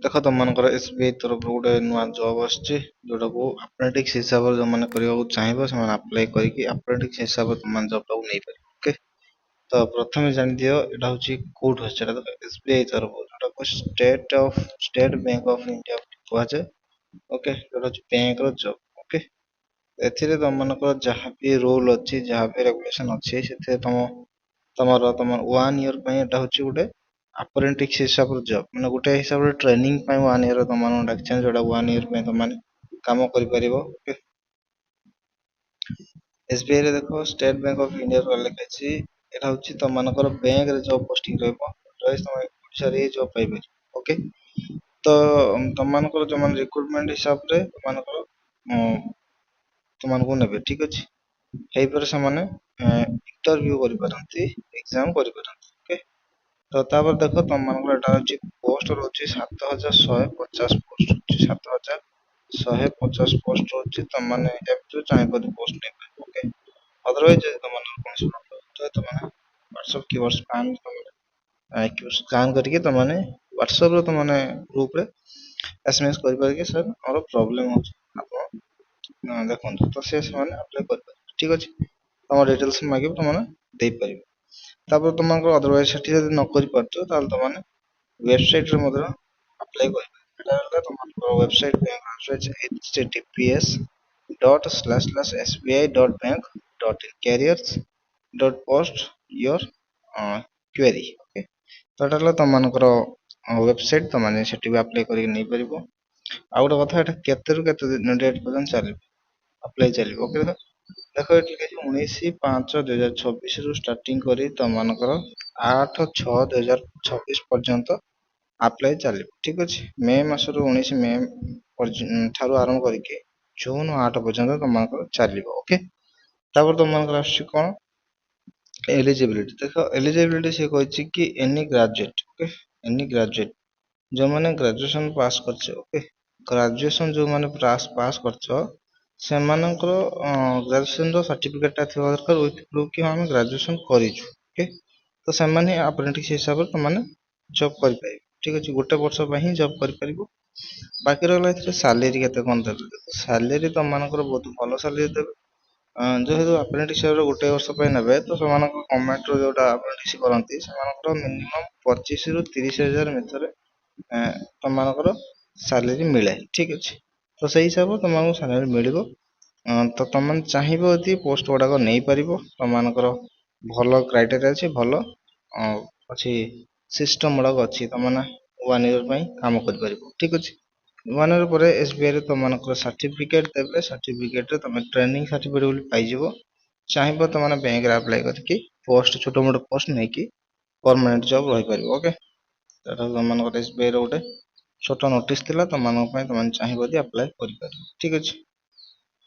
ଦେଖ ତମମାନଙ୍କର SBI ତରଫରୁ ଗୋଟେ ନୂଆ ଜବ୍ ଆସିଛି, ଯୋଉଟାକୁ ଆପ୍ରେଣ୍ଟିସ୍ ହିସାବରେ ଯୋଉମାନେ କରିବାକୁ ଚାହିଁବ ସେମାନେ ଆପ୍ଲାଏ କରିକି ଆପ୍ରେଣ୍ଟିସ୍ ହିସାବରେ ତମମାନେ ଜବଟାକୁ ନେଇପାରିବ। ଓକେ, ତ ପ୍ରଥମେ ଜାଣିଦିଅ ଏଇଟା ହଉଛି କୋଉଠୁ ଆସିଛି। ଏଇଟା ଦେଖ SBI ତରଫରୁ, ଯୋଉଟାକୁ ଷ୍ଟେଟ୍ ବ୍ୟାଙ୍କ ଅଫ୍ ଇଣ୍ଡିଆ କୁହାଯାଏ। ଓକେ, ଯୋଉଟା ହଉଛି ବ୍ୟାଙ୍କର ଜବ୍। ଓକେ, ଏଥିରେ ତମମାନଙ୍କର ଯାହା ବି ରୋଲ ଅଛି, ଯାହା ବି ରେଗୁଲେସନ ଅଛି, ସେଥିରେ ତମର 1 ଇୟର ପାଇଁ ଏଟା ହଉଛି ଗୋଟେ ଆପ୍ରେଣ୍ଟିସ୍ ହିସାବରେ ଜବ୍, ମାନେ ଗୋଟେ ହିସାବରେ ଟ୍ରେନିଂ ପାଇଁ 1 ଇୟର ତମମାନଙ୍କୁ ଡାକିଛନ୍ତି, ଯୋଉଟା 1 ଇୟର ପାଇଁ ତମମାନେ କାମ କରିପାରିବ। ଓକେ, SBI ରେ ଦେଖ ଷ୍ଟେଟ୍ ବ୍ୟାଙ୍କ ଅଫ୍ ଇଣ୍ଡିଆ ଲେଖାଯାଇଛି। ଏଟା ହଉଛି ତମମାନଙ୍କର ବ୍ୟାଙ୍କରେ ଜବ୍ ପୋଷ୍ଟିଂ ରହିବ, ତମେ ଓଡ଼ିଶାରେ ହିଁ ଜବ୍ ପାଇପାରିବ। ଓକେ, ତ ତମମାନଙ୍କର ଯୋଉମାନେ ରିକ୍ରୁଟମେଣ୍ଟ ହିସାବରେ ତମମାନଙ୍କୁ ନେବେ, ଠିକ ଅଛି। ହେଇପରେ ସେମାନେ ଇଣ୍ଟରଭ୍ୟୁ କରିପାରନ୍ତି, ଏକ୍ଜାମ କରିପାରନ୍ତି। ଓକେ, ତ ତାପରେ ଦେଖ ତମମାନଙ୍କର ଏଟା ହଉଛି ପୋଷ୍ଟ ରହୁଛି 7150 ପୋଷ୍ଟ ରହୁଛି, 7150 ପୋଷ୍ଟ ରହୁଛି। ତମମାନେ ଏଥିରୁ ଚାହିଁବ ପୋଷ୍ଟ ନେଇପାରିବ। ଓକେ, ଅଦରୱାଇଜ ଯଦି ତମମାନଙ୍କର କୌଣସି ପ୍ରୋବ୍ଲେମ ହଉଥିବ ତମମାନେ WhatsApp କିମ୍ବା ସ୍କାନ କରିକି ତମମାନେ WhatsApp ରେ ତମମାନେ ଗ୍ରୁପରେ SMS କରିପାରିକି ସାର୍ ଆମର ପ୍ରୋବ୍ଲେମ ହଉଛି, ଆପଣ ଦେଖନ୍ତୁ, ତ ସେମାନେ ଆପ୍ଲାଏ କରିପାରିବେ। ଠିକ ଅଛି, ତମ ଡିଟେଲ୍ସ ମାଗିବ, ତମମାନେ ଦେଇପାରିବ। ତାପରେ ତମମାନଙ୍କର ଅଦରୱାଇଜ ସେଠି ଯଦି ନ କରିପାରୁଛ ତାହେଲେ ତମମାନେ ୱେବସାଇଟ ରେ ମଧ୍ୟ ଆପ୍ଲାଏ କରିପାରିବ। ଏଟା ହେଲା ତମମାନଙ୍କର ୱେବସାଇଟ ବ୍ୟାଙ୍କର https://sbi.bank.in careers.post your query। ତ ଏଟା ହେଲା ତମମାନଙ୍କର ୱେବସାଇଟ, ତମମାନେ ସେଠି ବି ଆପ୍ଲାଏ କରିକି ନେଇପାରିବ। ଆଉ ଗୋଟେ କଥା, ଏଟା କେତେରୁ କେତେ ଡେଟ୍ ପର୍ଯ୍ୟନ୍ତ ଚାଲିବ, ଆପ୍ଲାଏ ଚାଲିବ। ଓକେ, ଦେଖ ଏଠି ଲେଖାଯାଇଛି 19/5/2026 ରୁ ଷ୍ଟାର୍ଟିଂ କରି ତମମାନଙ୍କର 8/6/2026 ପର୍ଯ୍ୟନ୍ତ ଆପ୍ଲାଏ ଚାଲିବ। ଠିକ ଅଛି, ମେ ମାସରୁ 19 ମେ ଠାରୁ ଆରମ୍ଭ କରିକି ଜୁନ 8 ପର୍ଯ୍ୟନ୍ତ ତମମାନଙ୍କର ଚାଲିବ। ଓକେ, ତାପରେ ତମମାନଙ୍କର ଆସୁଛି କଣ, ଏଲିଜିବିଲିଟି। ଦେଖ ଏଲିଜିବିଲିଟି ସେ କହିଛି କି any graduate. Okay, any graduate ଯୋଉମାନେ ଗ୍ରାଜୁଏସନ ପାସ୍ କରିଛ। ଓକେ, ଗ୍ରାଜୁଏସନ ଯୋଉମାନେ ପାସ୍ କରିଛ ସେମାନଙ୍କର ଗ୍ରାଜୁଏସନ ର ସାର୍ଟିଫିକେଟ ଟା ଥିବା ଦରକାର, ୱିଥ୍ ପ୍ରୁଫ୍ କି ଆମେ ଗ୍ରାଜୁଏସନ କରିଛୁ। ଓକେ, ତ ସେମାନେ ଆପ୍ରେଣ୍ଟିସ୍ ହିସାବରେ ତମମାନେ ଜବ୍ କରିପାରିବେ। ଠିକ ଅଛି, ଗୋଟେ ବର୍ଷ ପାଇଁ ହିଁ ଜବ୍ କରିପାରିବ। ବାକି ରହିଲା ଏଥିରେ ସାଲେରୀ କେତେ କଣ ଦେବେ। ସାଲେରୀ ତମମାନଙ୍କର ବହୁତ ଭଲ ସାଲେରୀ ଦେବେ। ଯେହେତୁ ଆପ୍ରେଣ୍ଟିସ୍ ହିସାବରେ ଗୋଟେ ବର୍ଷ ପାଇଁ ନେବେ, ତ ସେମାନଙ୍କ ଗଭର୍ଣ୍ଣମେଣ୍ଟ ର ଯୋଉଟା ଆପ୍ରେଣ୍ଟିସ୍ କରନ୍ତି ସେମାନଙ୍କର ମିନିମମ୍ 25 ରୁ 30 ହଜାର ଭିତରେ ତମମାନଙ୍କର ସାଲେରୀ ମିଳେ। ଠିକ ଅଛି, ତ ସେଇ ହିସାବରେ ତମମାନଙ୍କୁ ସାଲେରୀ ମିଳିବ। ତ ତମମାନେ ଚାହିଁବ ଯଦି ପୋଷ୍ଟ ଗୁଡାକ ନେଇପାରିବ। ତମମାନଙ୍କର ଭଲ କ୍ରାଇଟେରିଆ ଅଛି, ଭଲ ଅଛି ସିଷ୍ଟମ ଗୁଡାକ ଅଛି, ତମମାନେ 1 ଇୟର ପାଇଁ କାମ କରିପାରିବ। ଠିକ ଅଛି, 1 ଇୟର ପରେ SBI ରେ ତମମାନଙ୍କର ସାର୍ଟିଫିକେଟ ଦେବେ, ସାର୍ଟିଫିକେଟ ରେ ତମେ ଟ୍ରେନିଂ ସାର୍ଟିଫିକେଟ ବୋଲି ପାଇଯିବ। ଚାହିଁବ ତମମାନେ ବ୍ୟାଙ୍କରେ ଆପ୍ଲାଏ କରିକି ପୋଷ୍ଟ, ଛୋଟ ମୋଟ ପୋଷ୍ଟ ନେଇକି ପରମାନେଣ୍ଟ ଜବ୍ ରହିପାରିବ। ଓକେ, ଏଟା ତମମାନଙ୍କର SBI ର ଗୋଟେ ଛୋଟ ନୋଟିସ ଥିଲା ତମମାନଙ୍କ ପାଇଁ, ତମମାନେ ଚାହିଁବ ଯଦି ଆପ୍ଲାଏ କରିପାରିବ। ଠିକ ଅଛି।